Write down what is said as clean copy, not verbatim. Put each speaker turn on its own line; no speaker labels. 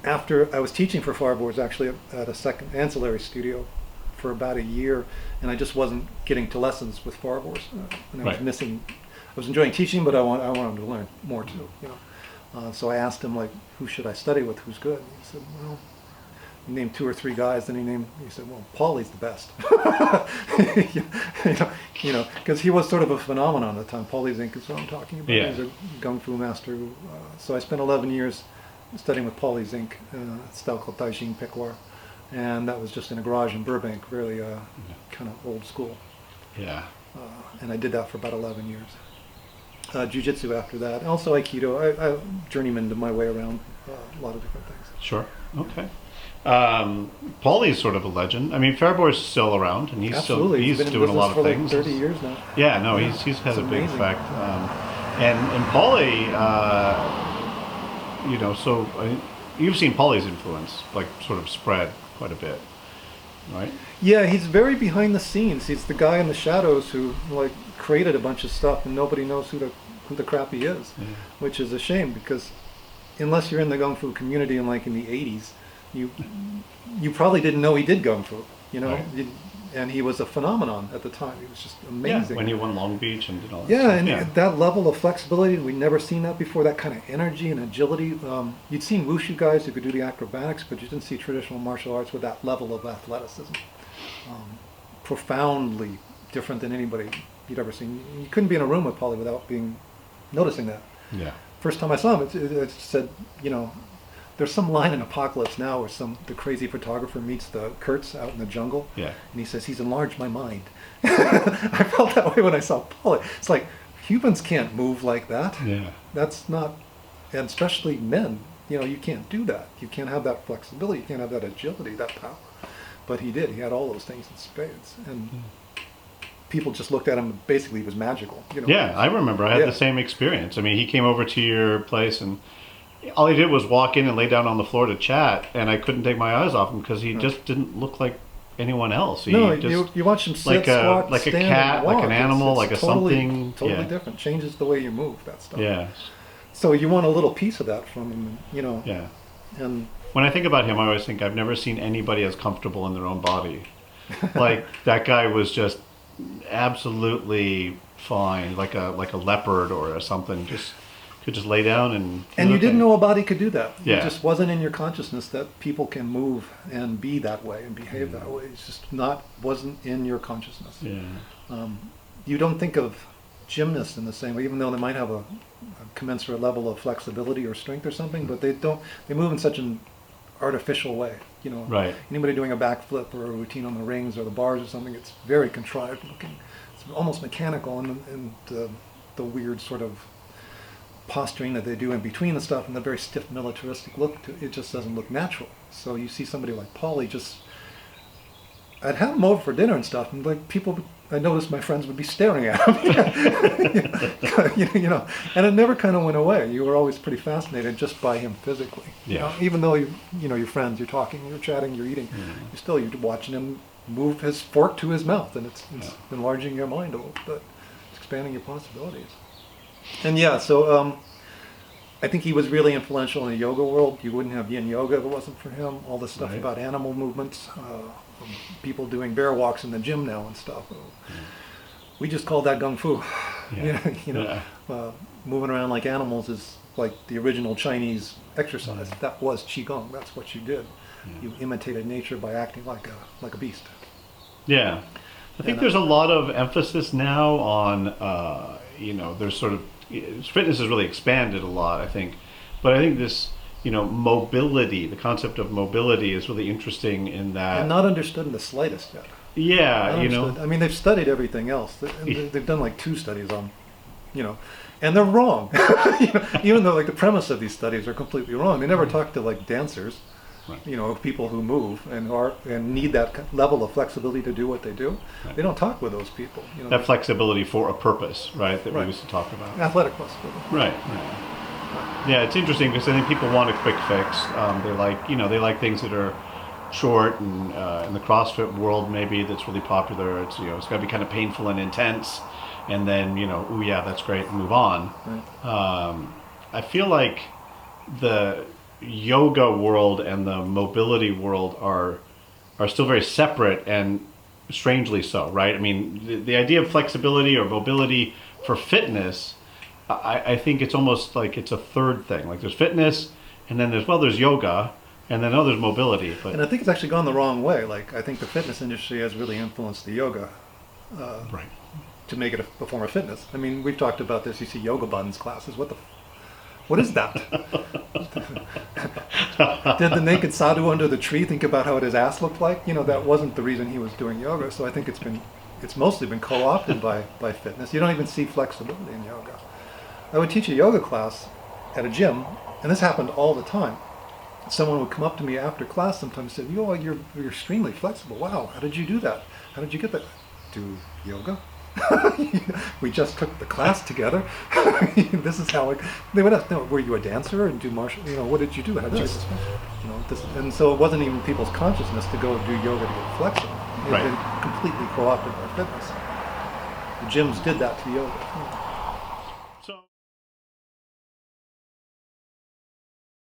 after I was teaching for Farboards actually at a second ancillary studio for about a year, and I just wasn't getting to lessons with Farboards, and I was missing. I was enjoying teaching, but I wanted to learn more too. So I asked him, like, who should I study with? Who's good? And he said, well, he named 2 or 3 guys. Then he said, well, Paulie's the best. Because he was sort of a phenomenon at the time. Paulie Zink is what I'm talking about.
Yeah.
He's a Kung Fu master. So I spent 11 years studying with Paulie Zink, a style called Taijin Pikwar. And that was just in a garage in Burbank, really kind of old school.
Yeah.
And I did that for about 11 years. Jiu-jitsu after that. And also Aikido. I journeymaned my way around a lot of different things.
Sure. Okay. Paulie's sort of a legend. I mean, Fairboy's still around, and he's
Absolutely.
still doing a lot of things.
Like 30 years now.
Yeah, no, he's had a big effect. And Paulie, so you've seen Paulie's influence like sort of spread quite a bit, right?
Yeah, he's very behind the scenes. He's the guy in the shadows who like created a bunch of stuff, and nobody knows who the crap he is, which is a shame because unless you're in the Kung Fu community and like in the 80s, you probably didn't know he did Kung Fu,
Right.
And he was a phenomenon at the time. He was just amazing.
Yeah, when he won Long Beach and did all that
stuff. That level of flexibility, we'd never seen that before, that kind of energy and agility. You'd seen wushu guys who could do the acrobatics, but you didn't see traditional martial arts with that level of athleticism. Profoundly different than anybody you'd ever seen. You couldn't be in a room with Paulie without noticing that.
Yeah.
First time I saw him, it said, there's some line in Apocalypse Now where the crazy photographer meets the Kurtz out in the jungle.
Yeah.
And he says, he's enlarged my mind. I felt that way when I saw Paulie. It's like, humans can't move like that.
Yeah.
That's not, and especially men, you can't do that. You can't have that flexibility. You can't have that agility, that power. But he did. He had all those things in spades. And people just looked at him, basically he was magical.
Yeah, I remember. I had the same experience. I mean, he came over to your place and all he did was walk in and lay down on the floor to chat, and I couldn't take my eyes off him because he just didn't look like anyone else.
You watch him sit, squat,
like
stand,
a cat,
walk.
like an animal,
it's
like
totally,
something.
Totally different. Changes the way you move, that stuff.
Yeah.
So you want a little piece of that from him,
Yeah.
And
when I think about him, I always think I've never seen anybody as comfortable in their own body. Like that guy was just absolutely fine, like a leopard or something. Could just lay down and
you didn't know a body could do that.
Yeah.
It just wasn't in your consciousness that people can move and be that way and behave that way. It's just wasn't in your consciousness.
Yeah.
You don't think of gymnasts in the same way, even though they might have a commensurate level of flexibility or strength or something, but they move in such an artificial way.
Right.
Anybody doing a backflip or a routine on the rings or the bars or something, it's very contrived looking. It's almost mechanical, and the weird sort of posturing that they do in between the stuff and the very stiff militaristic look it just doesn't look natural. So you see somebody like Paulie I'd have him over for dinner and stuff, and like I noticed my friends would be staring at him, and it never kind of went away. You were always pretty fascinated just by him physically.
Yeah.
Even though your friends, you're talking, you're chatting, you're eating, you're watching him move his fork to his mouth, and it's enlarging your mind a little bit, it's expanding your possibilities. And so I think he was really influential in the yoga world. You wouldn't have yin yoga if it wasn't for him. All this stuff about animal movements, people doing bear walks in the gym now and stuff. We just call that Kung Fu. Moving around like animals is like the original Chinese exercise. That was Qigong. That's what you did. You imitated nature by acting like a beast.
Yeah. I think there's a lot of emphasis now on, there's sort of, fitness has really expanded a lot, I think. But I think this, mobility, the concept of mobility is really interesting in that.
And not understood in the slightest yet.
Yeah,
I mean, they've studied everything else. They've done like 2 studies on, and they're wrong. Even though like the premise of these studies are completely wrong. They never talk to like dancers. Right. People who move and need that level of flexibility to do what they do. Right. They don't talk with those people.
That flexibility for a purpose, right? That we used to talk about.
Athletic flexibility.
Right. Yeah, it's interesting because I think people want a quick fix. They like things that are short, and in the CrossFit world, maybe that's really popular. It's it's got to be kind of painful and intense, and then that's great, and move on.
Right.
I feel like yoga world and the mobility world are still very separate, and strangely so, right? I mean, the idea of flexibility or mobility for fitness, I think it's almost like it's a third thing. Like there's fitness, and then there's yoga, and then there's mobility. But
And I think it's actually gone the wrong way. Like, I think the fitness industry has really influenced the yoga
right.
to make it a form of fitness. I mean, we've talked about this. You see yoga buns classes. What is that? Did the naked sadhu under the tree think about how his ass looked like? That wasn't the reason he was doing yoga. So I think it's mostly been co-opted by fitness. You don't even see flexibility in yoga. I would teach a yoga class at a gym, and this happened all the time. Someone would come up to me after class sometimes and say, you're extremely flexible. Wow, how did you do that? How did you get that? Do yoga? We just took the class together. This is how they would ask, no, were you a dancer and do martial, what did you do? How did and so it wasn't even people's consciousness to go do yoga to get flexible. It had been completely co-opted by fitness. The gyms did that to yoga.